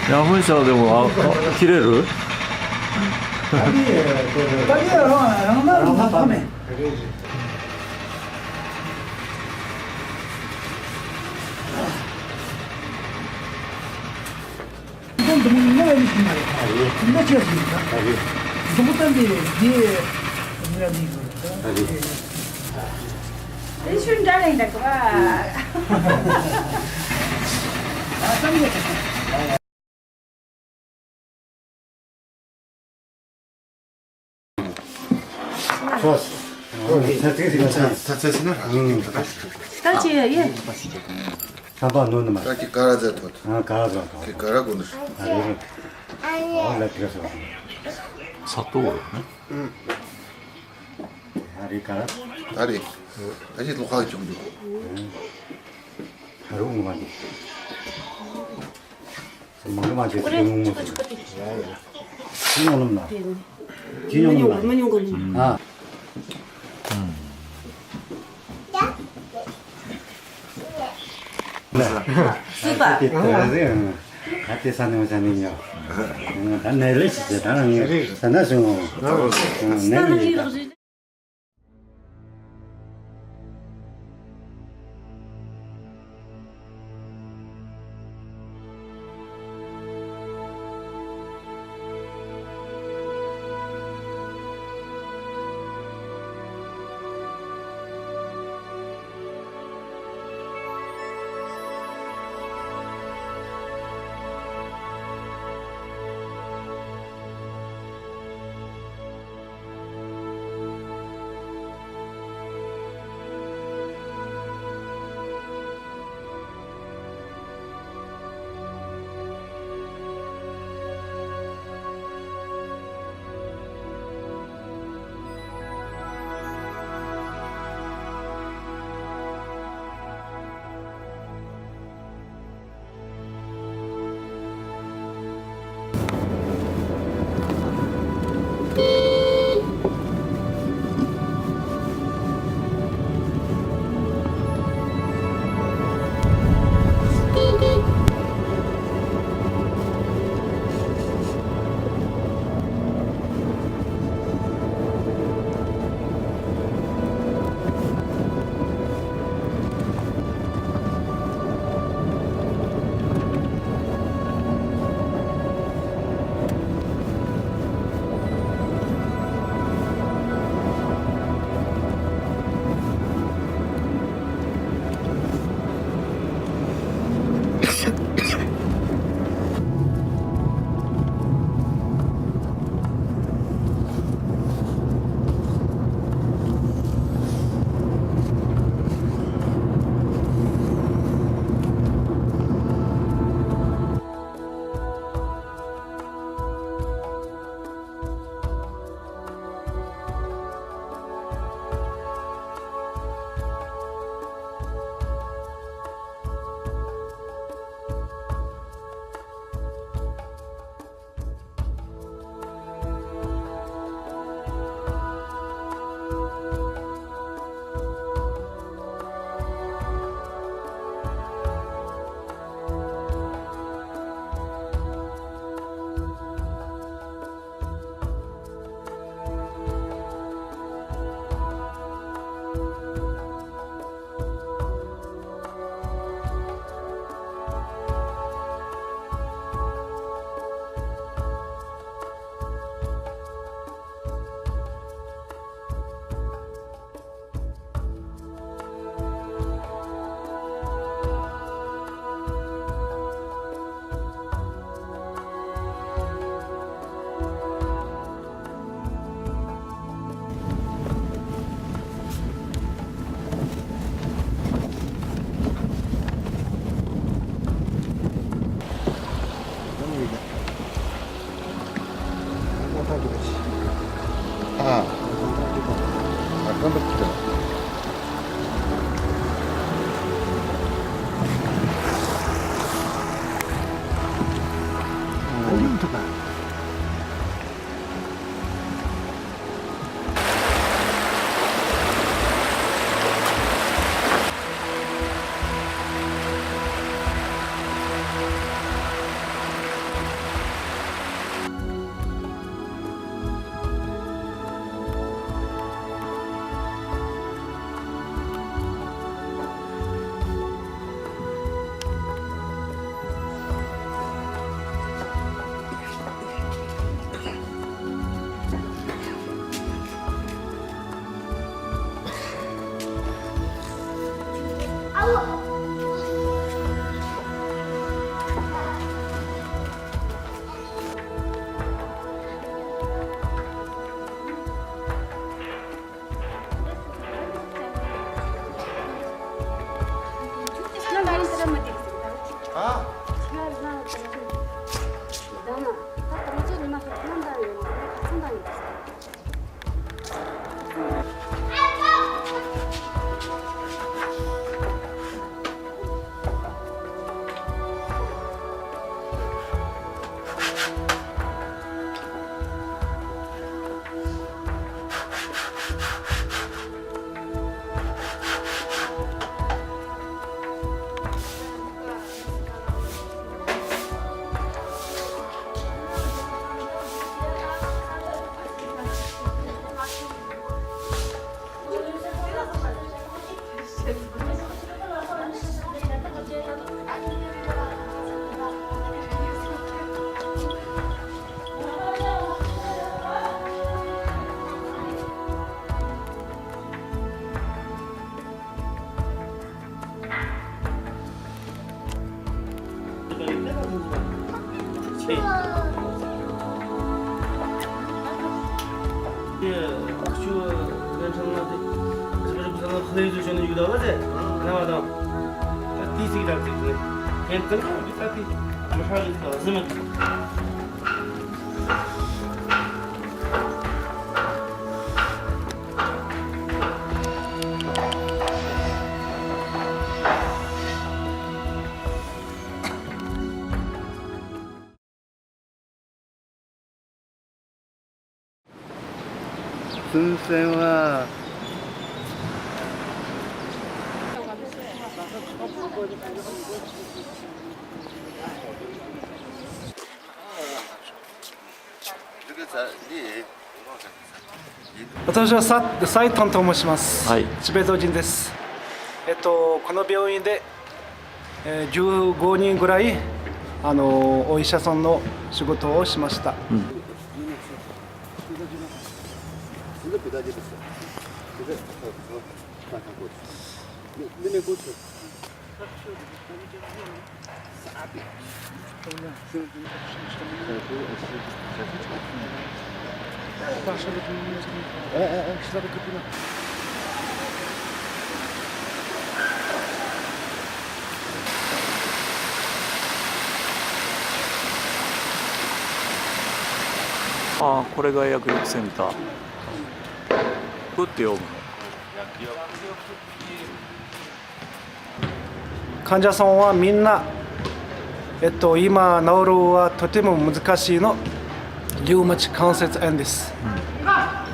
ヤムシャでも切れる練習にならないんだから。Кстати, я 한번 넣는 맛. Так и карадзе тут. 아, 갈아서. И карагуныш. 아, 이거. 원래 들어서. 砂糖よね 아리 갈아. Ари. Ари лухай чугду. 하루 먹만. 먹으면 돼. 먹는 거. 진영은 나. 진영은 나. 아. 수박. 같이 사는 사람이요. 난 내를 진짜 나는 사나서 내는 아. 아, 깜빡이다. 噴泉は私はサイトンと申します。はいチベット人です。この病院で、15人ぐらいお医者さんの仕事をしました。ああ、これが薬浴センター。こうやって読むの。患者さんはみんな、今治るはとても難しいのリウマチ関節炎です。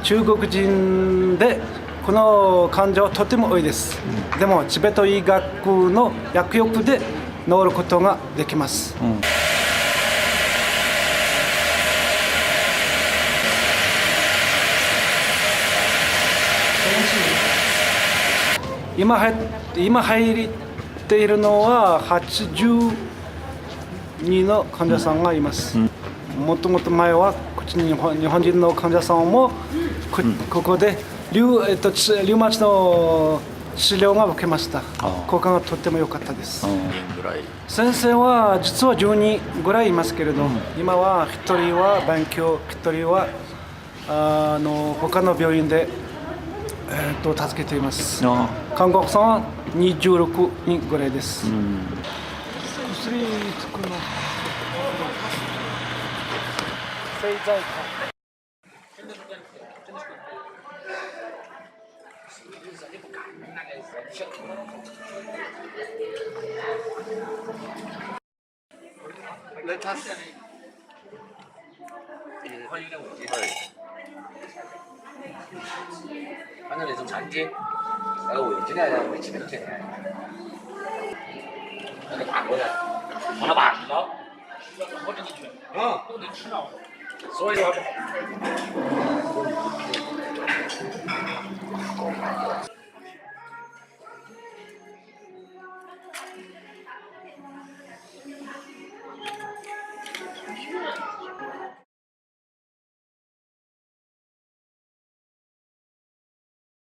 中国人でこの患者はとても多いです。でもチベット医学の薬浴で治ることができます。今入っているのは82の患者さんがいます。もともと前は日本人の患者さんもここでリウマチの治療が受けました。効果がとっても良かったです。先生は実は10人ぐらいいますけれど、今は1人は勉強、1人は他の病院で助けています。看護婦さんは26人ぐらいです。薬つくの製剤か。反正那种餐厅，那个味精呢，没几分钱，那个大锅的，放了半刀，我进去，都能吃了，所以说。